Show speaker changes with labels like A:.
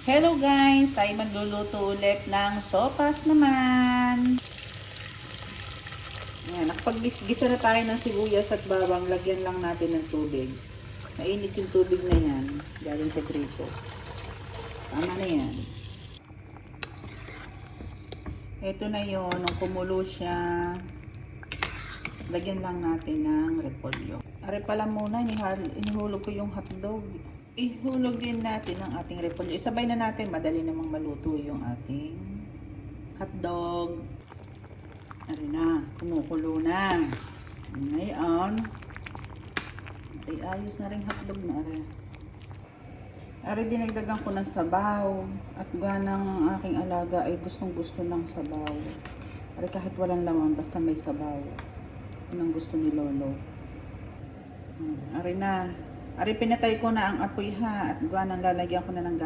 A: Hello guys! Tayo magluluto ulit ng sopas naman. Ayan, nakapag-gisa na tayo ng sibuyas at bawang. Lagyan lang natin ng tubig. Mainit yung tubig na yan. Galing sa gripo. Tama na yan. Ito na yon, nung kumulo siya. Lagyan lang natin ng repolyo. Are pala muna, inihulog ko yung hotdog. Ihulog din natin ang ating repolyo. Isabay na natin, madali namang maluto yung ating hotdog. Are na, kumukulo na. Ngayon, ay ayos na rin hotdog na are. Are dinagdagan ko ng sabaw. At ganang aking alaga ay gustong gusto ng sabaw. Are kahit walang laman, basta may sabaw. Yun ang gusto ni Lolo. Are na. Ari, pinatay ko na ang apoy ha. At ganang lalagyan ko na ng